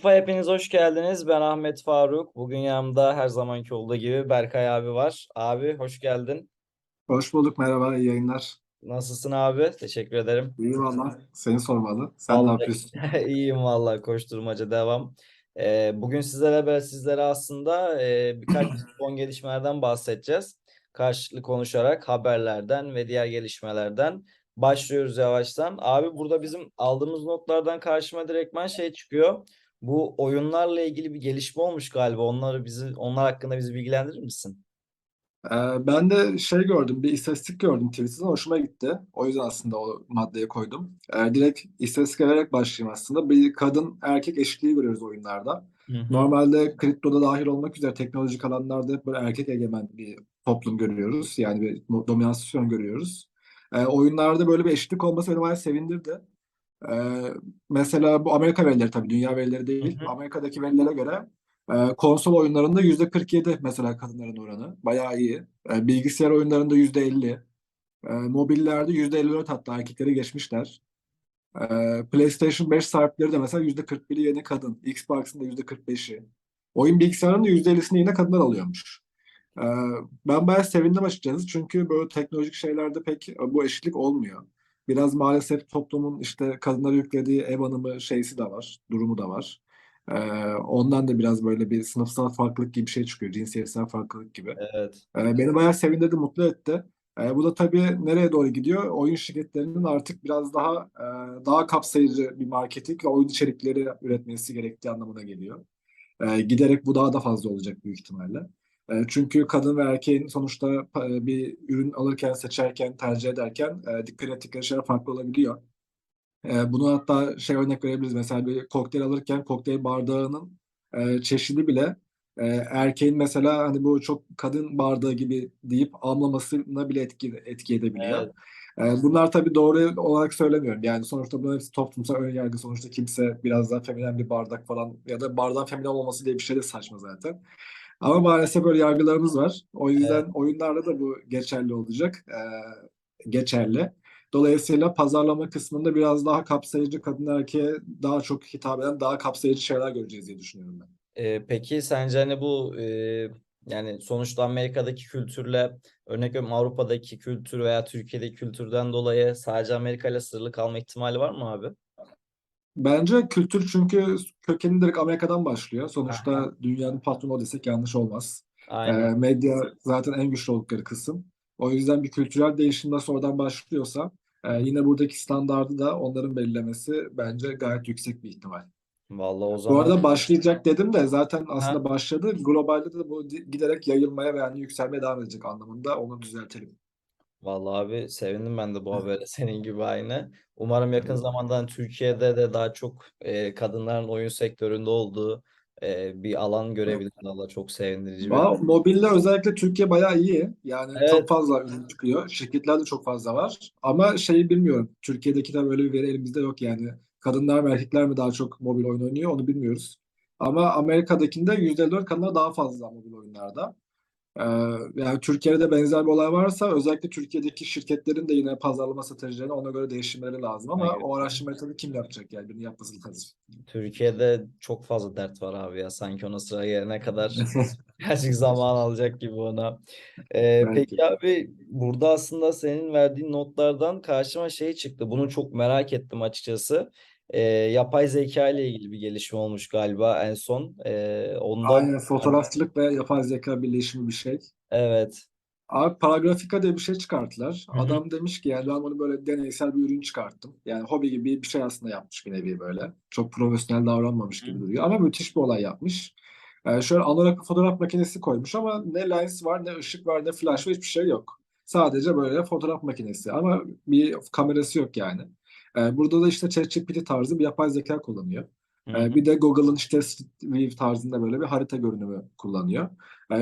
Tıpa hepiniz hoş geldiniz. Ben Ahmet Faruk. Bugün yanımda her zamanki olduğu gibi Berkay abi var. Abi hoş geldin. Hoş bulduk, merhaba, iyi yayınlar. Nasılsın abi? Teşekkür ederim. İyi valla, seni sormalı. Sen ne Vallahi yapıyorsun? iyiyim vallahi koşturmaca devam. Bugün sizlere aslında birkaç son gelişmelerden bahsedeceğiz. Karşılıklı konuşarak haberlerden ve diğer gelişmelerden başlıyoruz yavaştan. Abi burada bizim aldığımız notlardan karşıma direktmen şey çıkıyor. Bu oyunlarla ilgili bir gelişme olmuş galiba. Onlar hakkında bizi bilgilendirir misin? Ben de şey gördüm, bir istatistik gördüm Twitter'dan, hoşuma gitti. O yüzden aslında o maddeye koydum. Direkt istatistik vererek başlayayım aslında. Bir kadın erkek eşitliği görüyoruz oyunlarda. Hı hı. Normalde kriptoda dahil olmak üzere teknolojik alanlarda hep böyle erkek egemen bir toplum görüyoruz. Yani bir dominasyon görüyoruz. Oyunlarda böyle bir eşitlik olması beni bayağı sevindirdi. Ee, Mesela bu Amerika verileri, tabii dünya verileri Hı değil. hı. Amerika'daki verilere göre konsol oyunlarında %47 mesela kadınların oranı. Bayağı iyi. Bilgisayar oyunlarında %50. Mobillerde %54, hatta erkekleri geçmişler. PlayStation 5 sahipleri de mesela %41'i yeni kadın. Xbox'ın da %45'i. Oyun bilgisayarının da %50'sini yine kadınlar alıyormuş. Ee, Ben bayağı sevindim açıkçası, çünkü böyle teknolojik şeylerde pek bu eşitlik olmuyor. Biraz maalesef toplumun işte kadınlara yüklediği ev hanımı şeysi de var, durumu da var. Ondan da biraz böyle bir sınıfsal farklılık gibi bir şey çıkıyor, cinsiyetsel farklılık gibi. Evet. Beni bayağı sevindirdi, mutlu etti. Bu da tabii nereye doğru gidiyor? Oyun şirketlerinin artık biraz daha kapsayıcı bir marketing ve oyun içerikleri üretmesi gerektiği anlamına geliyor. Giderek bu daha da fazla olacak büyük ihtimalle. Çünkü kadın ve erkeğin sonuçta bir ürün alırken, seçerken, tercih ederken dikkat ettikleri şeyler farklı olabiliyor. Bunu hatta şey örnek verebiliriz. Mesela bir kokteyl alırken kokteyl bardağının çeşidi bile erkeğin mesela hani bu çok kadın bardağı gibi deyip almamasına bile etki edebiliyor. Evet. Bunlar tabii doğru olarak söylemiyorum. Yani sonuçta bunların hepsi toplumsal ön yargı. Sonuçta kimse biraz daha feminen bir bardak falan ya da bardağın feminen olması diye bir şey de saçma zaten. Ama maalesef böyle yargılarımız var. O Evet. yüzden oyunlarda da bu geçerli olacak. Geçerli. Dolayısıyla pazarlama kısmında biraz daha kapsayıcı, kadın erkeğe daha çok hitap eden, daha kapsayıcı şeyler göreceğiz diye düşünüyorum ben. Peki sence hani yani sonuçta Amerika'daki kültürle örnek veriyorum Avrupa'daki kültür veya Türkiye'deki kültürden dolayı sadece Amerika ile sınırlı kalma ihtimali var mı abi? Bence kültür, çünkü kökeni direkt Amerika'dan başlıyor. Aha. Sonuçta dünyanın patronu o desek yanlış olmaz. Aynen. Medya zaten en güçlü oldukları kısım. O yüzden bir kültürel değişim nasıl oradan başlıyorsa yine buradaki standardı da onların belirlemesi bence gayet yüksek bir ihtimal. Vallahi o Bu zaman arada başlayacak dedim de zaten ha. aslında başladı. Globalde de bu giderek yayılmaya ve yani yükselmeye devam edecek anlamında, onu düzeltelim. Vallahi abi sevindim ben de bu habere senin gibi aynı. Umarım yakın zamanda hani Türkiye'de de daha çok kadınların oyun sektöründe olduğu bir alan görebiliriz. Valla çok sevindirici bir. Mobilde özellikle Türkiye bayağı iyi. Yani çok Evet. fazla ürün çıkıyor. Şirketler de çok fazla var. Ama şeyi bilmiyorum. Türkiye'deki de böyle bir veri elimizde yok yani. Kadınlar mı erkekler mi daha çok mobil oyun oynuyor, onu bilmiyoruz. Ama Amerika'dakinde %54 kadınlar daha fazla mobil oyunlarda. Ee, Yani Türkiye'de de benzer bir olay varsa özellikle Türkiye'deki şirketlerin de yine pazarlama stratejilerini ona göre değiştirmeleri lazım. Ama o araştırmayı tabii kim yapacak, yani birini yapması lazım. Türkiye'de çok fazla dert var abi ya. Sanki ona sıra gelene kadar birazcık zaman alacak gibi ona. Belki. Peki abi burada aslında senin verdiğin notlardan karşıma şey çıktı. Bunu çok merak ettim açıkçası. Yapay zeka ile ilgili bir gelişme olmuş galiba en son. Onda Aynen, fotoğrafçılık ve yapay zeka birleşimi bir şey. evet. Abi Paragrafika diye bir şey çıkarttılar. Hı hı. Adam demiş ki yani ben bunu böyle deneysel bir ürün çıkarttım. Yani hobi gibi bir şey aslında yapmış, bir nevi böyle. Çok profesyonel davranmamış gibi duruyor ama müthiş bir olay yapmış. Şöyle analog bir fotoğraf makinesi koymuş ama ne lens var, ne ışık var, ne flash var, hiçbir şey yok. Sadece böyle fotoğraf makinesi ama bir kamerası yok yani. Burada da işte ChatGPT tarzı bir yapay zeka kullanıyor. Hı hı. Bir de Google'ın işte Street View tarzında böyle bir harita görünümü kullanıyor.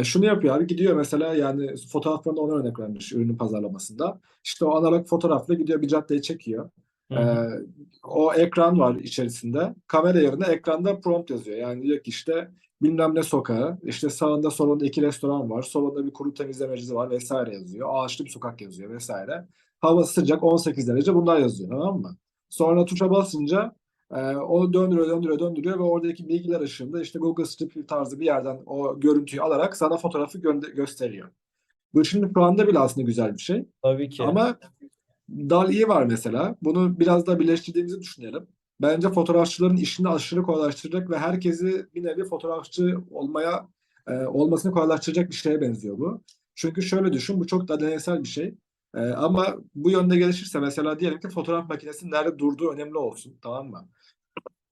Şunu yapıyor abi, gidiyor mesela, yani fotoğraflarında ona örnek vermiş ürünün pazarlamasında. İşte o analog fotoğrafla gidiyor, bir caddeyi çekiyor. Hı Ee, hı. O ekran var içerisinde. Kamera yerine ekranda prompt yazıyor. Yani diyor ki işte bilmem ne sokağı, işte sağında solunda iki restoran var, solunda bir kuru temizlemecisi var vesaire yazıyor. Ağaçlı bir sokak yazıyor vesaire. Hava sıcak, 18 derece, bunlar yazıyor, tamam mı? Sonra tuşa basınca O döndürüyor, döndürüyor, döndürüyor ve oradaki bilgiler ışığında işte Google Street View tarzı bir yerden o görüntüyü alarak sana fotoğrafı gösteriyor. Bu şimdi şu anda bile aslında güzel bir şey. Tabii ki. Ama DALL-E var mesela. Bunu biraz daha birleştirdiğimizi düşünelim. Bence fotoğrafçıların işini aşırı kolaylaştıracak ve herkesi bir nevi fotoğrafçı olmasını kolaylaştıracak bir şeye benziyor bu. Çünkü şöyle düşün, bu çok da deneysel bir şey. Ama bu yönde gelişirse mesela diyelim ki fotoğraf makinesi nerede durduğu önemli olsun, tamam mı?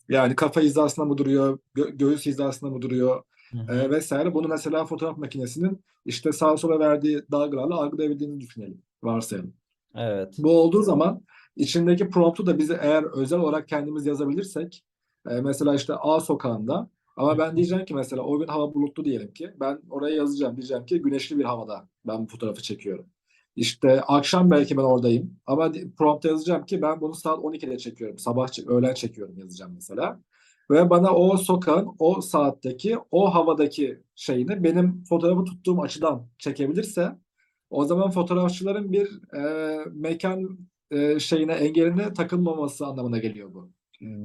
Yani kafa hizasında mı duruyor, göğüs hizasında mı duruyor Hı hı. vesaire. Bunu mesela fotoğraf makinesinin işte sağa sola verdiği dalgalarla algılayabildiğini düşünelim, varsayalım. Evet. Bu olduğu zaman içindeki promptu da bize eğer özel olarak kendimiz yazabilirsek mesela işte A sokağında Hı ama ben hı. diyeceğim ki mesela o gün hava bulutlu diyelim ki ben oraya yazacağım diyeceğim ki güneşli bir havada ben bu fotoğrafı çekiyorum. İşte akşam belki ben oradayım ama prompta yazacağım ki ben bunu saat 12'de çekiyorum. Öğlen çekiyorum yazacağım mesela. Ve bana o sokağın o saatteki o havadaki şeyini benim fotoğrafı tuttuğum açıdan çekebilirse o zaman fotoğrafçıların bir mekan şeyine engeline takılmaması anlamına geliyor bu.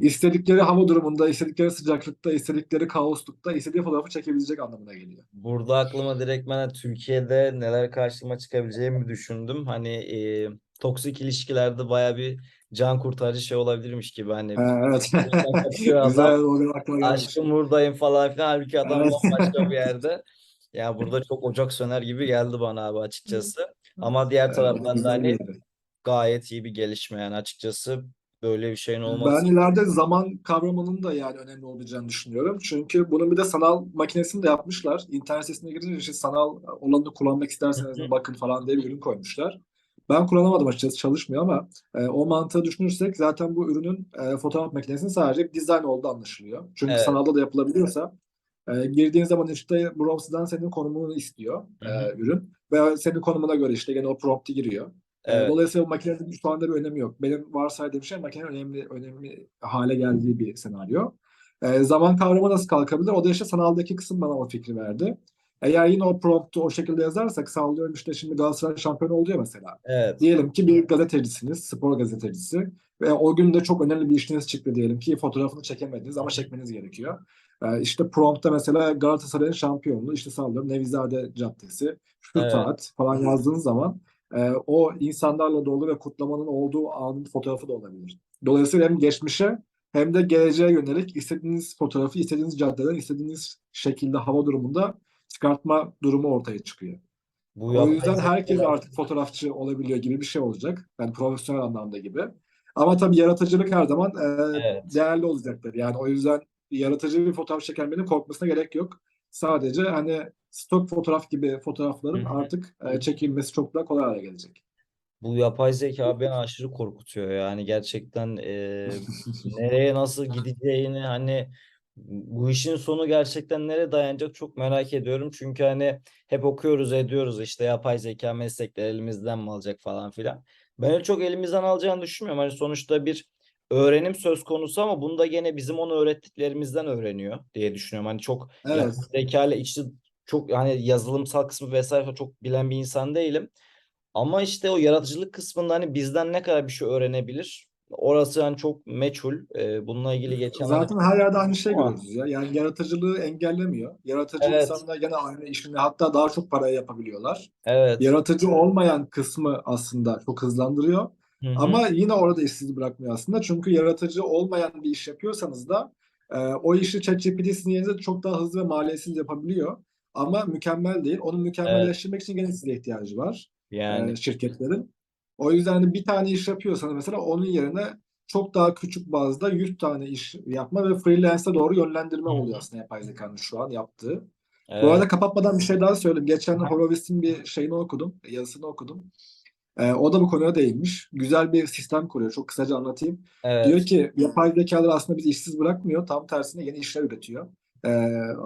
İstedikleri hava durumunda, istedikleri sıcaklıkta, istedikleri kaoslukta, istediği fotoğrafı çekebilecek anlamına geliyor. Burada aklıma direkt ben Türkiye'de neler karşıma çıkabileceğimi düşündüm. Hani toksik ilişkilerde baya bir can kurtarıcı şey olabilirmiş gibi. Hani Evet. birden kaçıyor Güzel, adam. o benim aklıma gelmiş. Aşkım buradayım falan filan. Halbuki adam Evet. bambaşka bir yerde. Ya burada çok ocak söner gibi geldi bana abi açıkçası. Ama diğer O da taraftan da güzel hani bir yeri. gayet iyi bir gelişme yani açıkçası böyle bir şeyin Ben olması. ileride zaman kavramının da yani önemli olacağını düşünüyorum. Çünkü bunun bir de sanal makinesini de yapmışlar. İnternet sitesine girince işte sanal olanı kullanmak Hı isterseniz hı. de bakın falan diye bir ürün koymuşlar. Ben kullanamadım açıkçası çalışmıyor ama o mantığı düşünürsek zaten bu ürünün fotoğraf makinesinin sadece bir dizayn olduğu anlaşılıyor. Çünkü Evet. sanalda da yapılabiliyorsa girdiğin zaman işte browser'dan senin konumunu istiyor Hı hı. ürün ve senin konumuna göre işte gene o prompt'u giriyor. Evet. Dolayısıyla makinenin şu anda bir önemi yok. Benim varsaydığım şey makinenin önemli hale geldiği bir senaryo. Zaman kavramı nasıl kalkabilir? O da işte sanaldaki kısım bana o fikri verdi. Eğer yine o promptu o şekilde yazarsak sallıyorum işte şimdi Galatasaray şampiyon oluyor mesela. Evet. Diyelim ki bir gazetecisiniz, spor gazetecisi ve o gün de çok önemli bir işiniz çıktı diyelim ki fotoğrafını çekemediniz Hı ama hı. çekmeniz gerekiyor. İşte promptta mesela Galatasaray'ın şampiyonluğu işte sallıyorum Nevizade Caddesi şu Evet. saat falan yazdığınız zaman o insanlarla dolu ve kutlamanın olduğu anın fotoğrafı da olabilir. Dolayısıyla hem geçmişe hem de geleceğe yönelik istediğiniz fotoğrafı istediğiniz caddeden istediğiniz şekilde hava durumunda çıkartma durumu ortaya çıkıyor. Bu O yapay yüzden herkes zeka. artık fotoğrafçı olabiliyor gibi bir şey olacak. Yani profesyonel anlamda gibi. Ama tabii yaratıcılık her zaman Evet. değerli olacaktır. Yani o yüzden yaratıcı bir fotoğraf çeken birinin korkmasına gerek yok. Sadece hani stok fotoğraf gibi Hı fotoğrafların hı. artık çekilmesi çok daha kolay hale gelecek. Bu yapay zeka beni aşırı korkutuyor yani gerçekten nereye nasıl gideceğini hani bu işin sonu gerçekten nereye dayanacak çok merak ediyorum. Çünkü hani hep okuyoruz ediyoruz işte yapay zeka meslekleri elimizden mi alacak falan filan. Ben öyle çok elimizden alacağını düşünmüyorum. Hani sonuçta bir öğrenim söz konusu ama bunda gene bizim onu öğrettiklerimizden öğreniyor diye düşünüyorum. Hani çok yapay Evet. zeka ile içli çok hani yazılımsal kısmı vesaire çok bilen bir insan değilim. Ama işte o yaratıcılık kısmında hani bizden ne kadar bir şey öğrenebilir? Orası hani çok meçhul. Bununla ilgili geçenlerde Zaten her yerde aynı şey ama görüyoruz ya. Yani yaratıcılığı engellemiyor. Yaratıcı evet, insanlar gene aynı işini hatta daha çok paraya yapabiliyorlar. evet. Yaratıcı olmayan kısmı aslında çok hızlandırıyor. Hı hı. Ama yine orada işsiz bırakmıyor aslında. Çünkü yaratıcı olmayan bir iş yapıyorsanız da o işi ChatGPT sizin yerinize çok daha hızlı ve maliyetsiz yapabiliyor. Ama mükemmel değil. Onu Evet. mükemmelleştirmek için gene size ihtiyacı var Yani şirketlerin. O yüzden hani bir tane iş yapıyorsanız mesela onun yerine çok daha küçük bazda 100 tane iş yapma ve freelance'e doğru yönlendirme hı oluyor hı. aslında yapay zekanın şu an yaptığı. Bu Evet. arada kapatmadan bir şey daha söyleyeyim. Geçen Aha. Horowitz'in bir şeyini okudum, yazısını okudum. O da bu konuya değinmiş. Güzel bir sistem kuruyor. Çok kısaca anlatayım. Diyor Evet. ki yapay zekalar aslında bizi işsiz bırakmıyor. Tam tersine yeni işler üretiyor. Ee,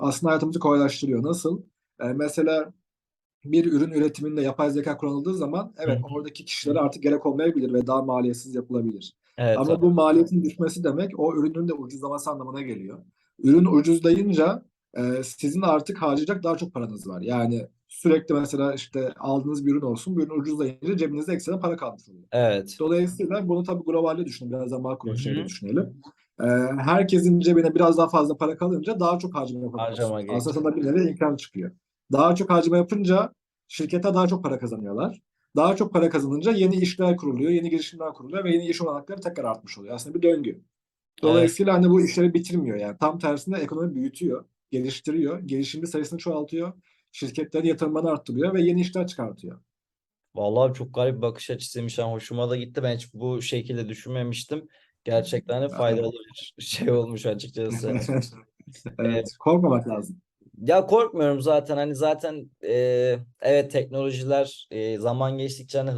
Aslında hayatımızı kolaylaştırıyor. Nasıl? Mesela bir ürün üretiminde yapay zeka kullanıldığı zaman Hı evet hı. oradaki kişilere artık gerek olmayabilir ve daha maliyetsiz yapılabilir. Evet Ama abi. bu maliyetin düşmesi demek o ürünün de ucuzlaması anlamına geliyor. Ürün ucuzlayınca sizin artık harcayacak daha çok paranız var. Yani sürekli mesela işte aldığınız bir ürün olsun, bu ürün ucuzlayınca cebinizde ekstra para kalmış oluyor. Evet. Dolayısıyla bunu tabii globalde düşünün, biraz da Hı makro şeyde hı. düşünelim. Ee, Herkesin cebine biraz daha fazla para kalınca daha çok harcama yapabiliyorsun. Harcama Aslında gerekiyor. sana bir nevi imkan çıkıyor. Daha çok harcama yapınca şirkete daha çok para kazanıyorlar. Daha çok para kazanınca yeni işler kuruluyor, yeni girişimler kuruluyor ve yeni iş olanakları tekrar artmış oluyor. Aslında bir döngü. Evet. Dolayısıyla hani bu işleri bitirmiyor yani. Tam tersine ekonomi büyütüyor, geliştiriyor, girişimci sayısını çoğaltıyor, şirketlerin yatırımlarını arttırıyor ve yeni işler çıkartıyor. Vallahi çok garip bir bakış açısıymış. Yani hoşuma da gitti. Ben hiç bu şekilde düşünmemiştim. Gerçekten de faydalı bir şey olmuş açıkçası. Evet, korkmamak lazım. Ya korkmuyorum zaten hani zaten evet teknolojiler zaman geçtikçe hani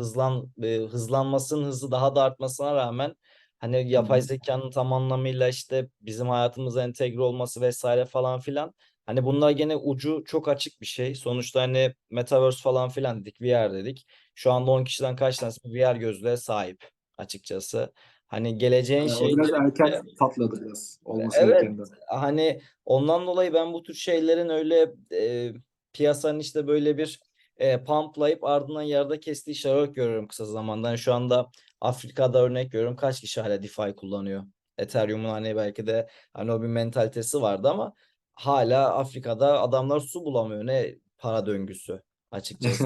hızlanmasının hızı daha da artmasına rağmen hani Hı yapay hı. zekanın tam anlamıyla işte bizim hayatımıza entegre olması vesaire falan filan hani bunlar gene ucu çok açık bir şey. Sonuçta hani Metaverse falan filan dedik, VR dedik. Şu anda 10 kişiden kaç tanesi VR gözlüğe sahip açıkçası. Hani geleceğin O biraz şeyleri erken patladı biraz olması evet gerekenden. hani ondan dolayı ben bu tür şeylerin öyle piyasanın işte böyle bir pumplayıp ardından yarıda kestiği işler görüyorum kısa zamandan. Şu anda Afrika'da örnek görüyorum kaç kişi hala DeFi kullanıyor. Ethereum'un hani belki de hani o bir mentalitesi vardı ama hala Afrika'da adamlar su bulamıyor. Ne para döngüsü açıkçası.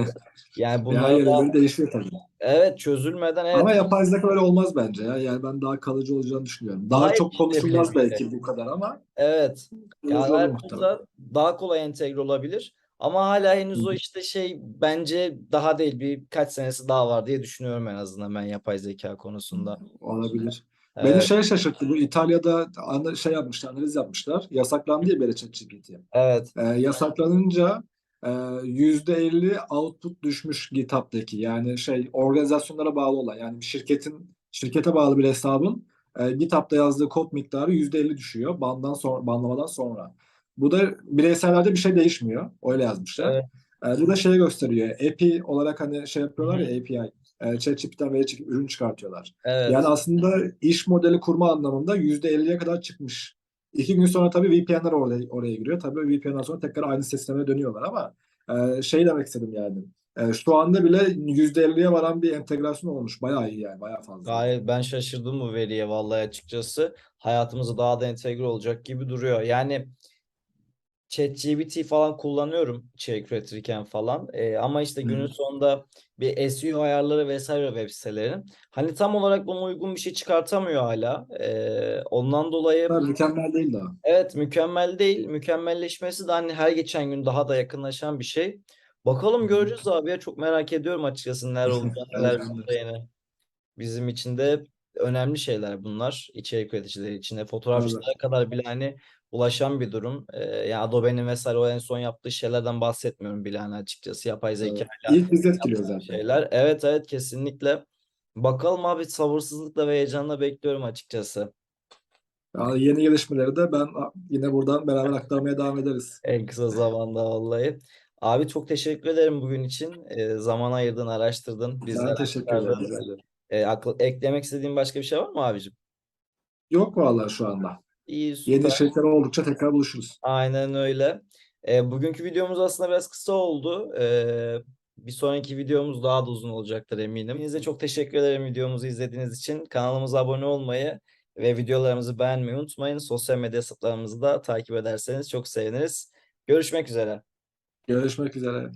Yani Ya her bunları yere da göre değişiyor tabii. evet çözülmeden Ama evet yapay zeka öyle olmaz bence ya. Yani ben daha kalıcı olacağını düşünüyorum. Daha daha çok erişilebilir konuşulmaz bir şey. belki bu kadar ama Evet. Yani kalıcı olur muhtemelen. hayatımıza daha kolay entegre olabilir. Ama hala Hı henüz o hı. işte şey bence daha değil birkaç senesi daha var diye düşünüyorum en azından ben yapay zeka konusunda. Olabilir. Beni Evet, şey şaşırttı. Bu İtalya'da şey yapmışlar, analiz yapmışlar. Yasaklandı ya böyle ChatGPT. evet. Yasaklanınca %50 output düşmüş GitHub'daki. Yani şey organizasyonlara bağlı olan. Yani bir şirkete bağlı bir hesabın GitHub'da yazdığı kod miktarı %50 düşüyor banlamadan sonra. Bu da bireysellerde bir şey değişmiyor. Öyle yazmışlar. Evet. Bu da şey gösteriyor. API olarak hani şey Hı yapıyorlar hı. ya API. ChatGPT'den veri çekip ürün çıkartıyorlar. Yani Evet. aslında iş modeli kurma anlamında %50'ye kadar çıkmış. 2 gün sonra tabii VPN'ler oraya giriyor. Tabii VPN'den sonra tekrar aynı sisteme dönüyorlar ama şey demek istedim yani. Şu anda bile %50'ye varan bir entegrasyon olmuş. Bayağı iyi yani. Bayağı fazla iyi. Gayet ben şaşırdım bu veriye vallahi açıkçası. Hayatımıza daha da entegre olacak gibi duruyor. Yani ChatGPT falan kullanıyorum içerik üretirken falan. Ama işte Hı günün hı. sonunda bir SEO ayarları vesaire web sitelerinin. Hani tam olarak buna uygun bir şey çıkartamıyor hala. Ondan dolayı Tabii mükemmel değil daha. evet mükemmel değil. Mükemmelleşmesi de hani her geçen gün daha da yakınlaşan bir şey. Bakalım göreceğiz abi ya. Çok merak ediyorum açıkçası neler olacak Evet, neler ben de. biteceğini. Bizim için de önemli şeyler bunlar. İçerik üreticileri için de Tabii. fotoğrafçılara kadar bile hani ulaşan bir durum. Yani Adobe'nin vesaire o en son yaptığı şeylerden bahsetmiyorum bile hani açıkçası yapay zeka Tabii. ile İlk bizi etkiliyor yaptığı zaten. şeyler. Evet evet kesinlikle. Bakalım abi sabırsızlıkla ve heyecanla bekliyorum açıkçası. Yani yeni gelişmeleri de ben yine buradan beraber aktarmaya devam ederiz. En kısa zamanda vallahi. Abi çok teşekkür ederim bugün için. Zaman ayırdın, araştırdın, Ben bizlere teşekkür ederim. aktardın. Rica ederim. Eklemek istediğin başka bir şey var mı abicim? Yok vallahi şu anda. İyi Yeni süper. içerikler oldukça tekrar buluşuruz. Aynen öyle. Bugünkü videomuz aslında biraz kısa oldu. Bir sonraki videomuz daha da uzun olacaktır eminim. Hepinize çok teşekkür ederim videomuzu izlediğiniz için. Kanalımıza abone olmayı ve videolarımızı beğenmeyi unutmayın. Sosyal medya hesaplarımızı da takip ederseniz çok seviniriz. Görüşmek üzere. Görüşmek üzere.